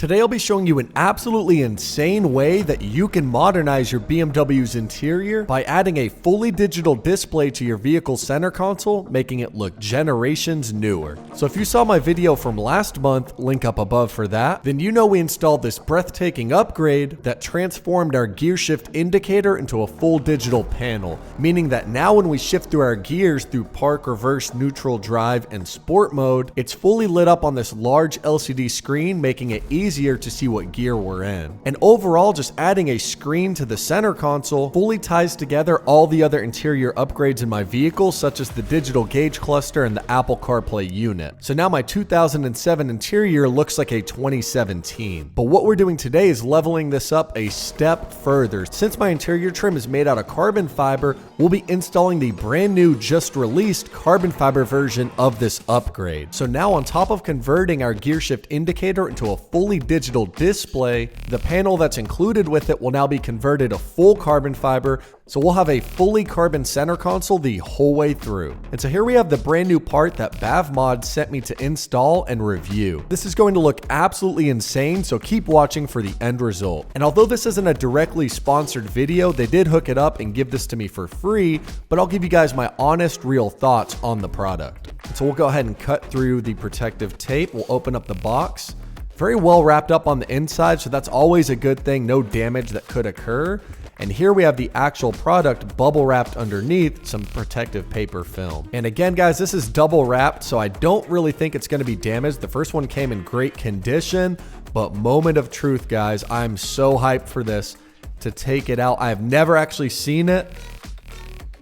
Today I'll be showing you an absolutely insane way that you can modernize your BMW's interior by adding a fully digital display to your vehicle's center console, making it look generations newer. So if you saw my video from last month, link up above for that, then you know we installed this breathtaking upgrade that transformed our Gearshift indicator into a full digital panel, meaning that now when we shift through our gears through park, reverse, neutral, drive, and sport mode, it's fully lit up on this large LCD screen, making it easier to see what gear we're in. And overall, just adding a screen to the center console fully ties together all the other interior upgrades in my vehicle, such as the digital gauge cluster and the Apple CarPlay unit. So now my 2007 interior looks like a 2017. But what we're doing today is leveling this up a step further. Since my interior trim is made out of carbon fiber, we'll be installing the brand new, just released carbon fiber version of this upgrade. So now on top of converting our Gearshift indicator into a fully digital display, the panel that's included with it will now be converted to full carbon fiber, so we'll have a fully carbon center console the whole way through. And so here we have the brand new part that BavMod sent me to install and review. This is going to look absolutely insane, so keep watching for the end result. And although this isn't a directly sponsored video, they did hook it up and give this to me for free, but I'll give you guys my honest, real thoughts on the product. And so we'll go ahead and cut through the protective tape. We'll open up the box. Very well wrapped up on the inside, so that's always a good thing, no damage that could occur. And here we have the actual product bubble wrapped underneath some protective paper film. And again, guys, this is double wrapped, so I don't really think it's gonna be damaged. The first one came in great condition, but moment of truth, guys, I'm so hyped for this to take it out. I've never actually seen it.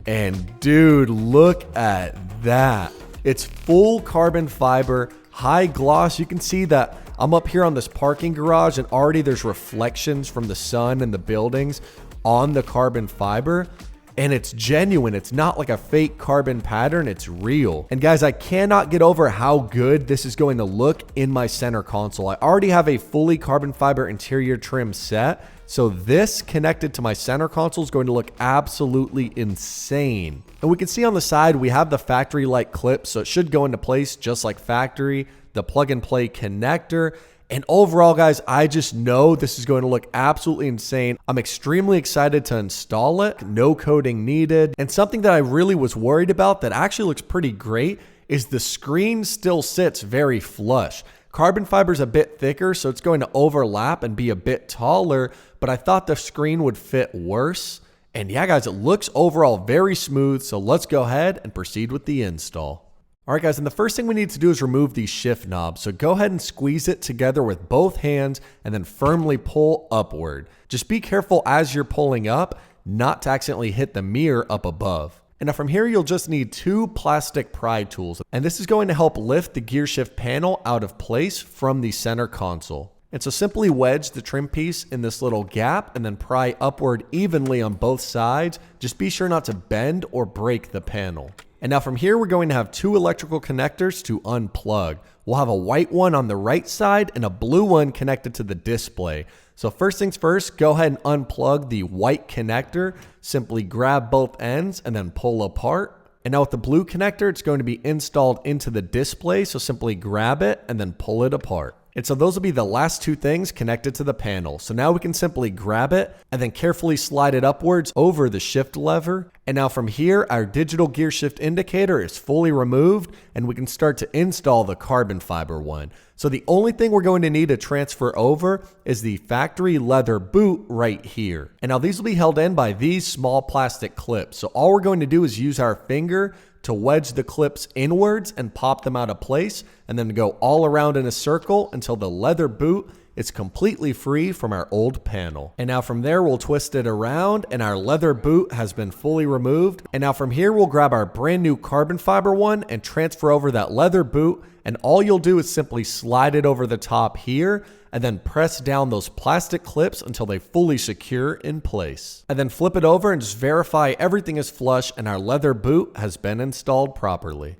And dude, look at that. It's full carbon fiber, high gloss. You can see that I'm up here on this parking garage and already there's reflections from the sun and the buildings on the carbon fiber, and it's genuine. It's not like a fake carbon pattern, it's real. And guys, I cannot get over how good this is going to look in my center console. I already have a fully carbon fiber interior trim set, so this connected to my center console is going to look absolutely insane. And we can see on the side, we have the factory-like clip, so it should go into place just like factory, the plug-and-play connector. And overall, guys, I just know this is going to look absolutely insane. I'm extremely excited to install it. No coding needed. And something that I really was worried about that actually looks pretty great is the screen still sits very flush. Carbon fiber is a bit thicker, so it's going to overlap and be a bit taller, but I thought the screen would fit worse. And yeah, guys, it looks overall very smooth, so let's go ahead and proceed with the install. All right, guys, and the first thing we need to do is remove the shift knob. So go ahead and squeeze it together with both hands and then firmly pull upward. Just be careful as you're pulling up not to accidentally hit the mirror up above. And now from here, you'll just need two plastic pry tools. And this is going to help lift the Gearshift panel out of place from the center console. And so simply wedge the trim piece in this little gap and then pry upward evenly on both sides. Just be sure not to bend or break the panel. And now from here, we're going to have two electrical connectors to unplug. We'll have a white one on the right side and a blue one connected to the display. So first things first, go ahead and unplug the white connector. Simply grab both ends and then pull apart. And now with the blue connector, it's going to be installed into the display. So simply grab it and then pull it apart. And so those will be the last two things connected to the panel. So now we can simply grab it and then carefully slide it upwards over the shift lever. And now from here, our digital Gearshift indicator is fully removed and we can start to install the carbon fiber one. So the only thing we're going to need to transfer over is the factory leather boot right here. And now these will be held in by these small plastic clips. So all we're going to do is use our finger to wedge the clips inwards and pop them out of place, and then go all around in a circle until the leather boot is completely free from our old panel. And now from there, we'll twist it around and our leather boot has been fully removed. And now from here, we'll grab our brand new carbon fiber one and transfer over that leather boot. And all you'll do is simply slide it over the top here and then press down those plastic clips until they fully secure in place. And then flip it over and just verify everything is flush and our leather boot has been installed properly.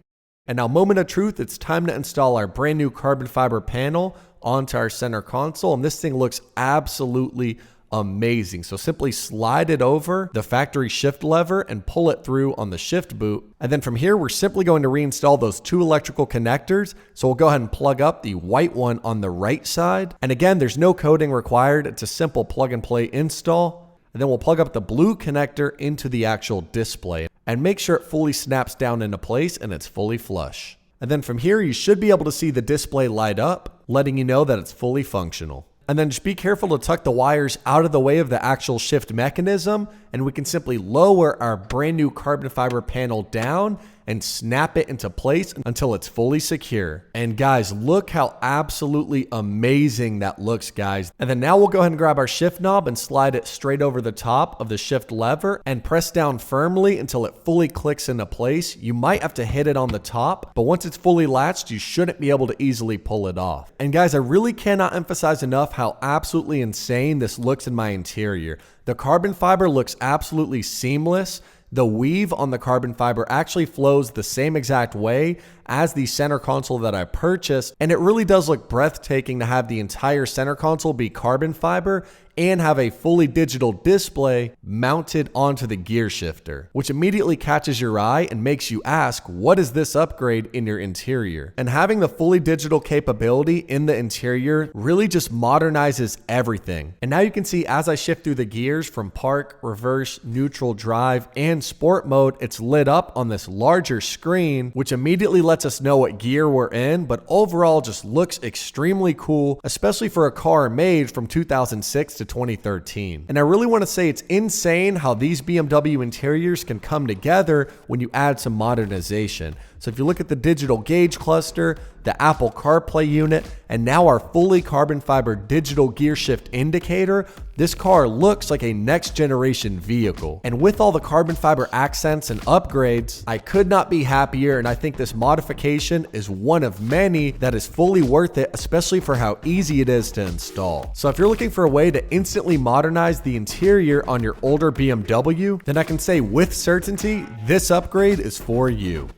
And now, moment of truth, it's time to install our brand new carbon fiber panel onto our center console. And this thing looks absolutely amazing. So simply slide it over the factory shift lever and pull it through on the shift boot. And then from here, we're simply going to reinstall those 2 electrical connectors. So we'll go ahead and plug up the white one on the right side. And again, there's no coding required. It's a simple plug and play install. And then we'll plug up the blue connector into the actual display and make sure it fully snaps down into place and it's fully flush. And then from here, you should be able to see the display light up, letting you know that it's fully functional. And then just be careful to tuck the wires out of the way of the actual shift mechanism, and we can simply lower our brand new carbon fiber panel down and snap it into place until it's fully secure. And guys, look how absolutely amazing that looks, guys. And then now we'll go ahead and grab our shift knob and slide it straight over the top of the shift lever and press down firmly until it fully clicks into place. You might have to hit it on the top, but once it's fully latched, you shouldn't be able to easily pull it off. And guys, I really cannot emphasize enough how absolutely insane this looks in my interior. The carbon fiber looks absolutely seamless. The weave on the carbon fiber actually flows the same exact way as the center console that I purchased, and it really does look breathtaking to have the entire center console be carbon fiber and have a fully digital display mounted onto the gear shifter, which immediately catches your eye and makes you ask, what is this upgrade in your interior? And having the fully digital capability in the interior really just modernizes everything. And now you can see as I shift through the gears from park, reverse, neutral, drive, and sport mode, it's lit up on this larger screen, which immediately lets us know what gear we're in, but overall just looks extremely cool, especially for a car made from 2006 to 2013. And I really want to say it's insane how these BMW interiors can come together when you add some modernization. So if you look at the digital gauge cluster, the Apple CarPlay unit, and now our fully carbon fiber digital gear shift indicator, this car looks like a next generation vehicle. And with all the carbon fiber accents and upgrades, I could not be happier, and I think this modification is one of many that is fully worth it, especially for how easy it is to install. So if you're looking for a way to instantly modernize the interior on your older BMW, then I can say with certainty, this upgrade is for you.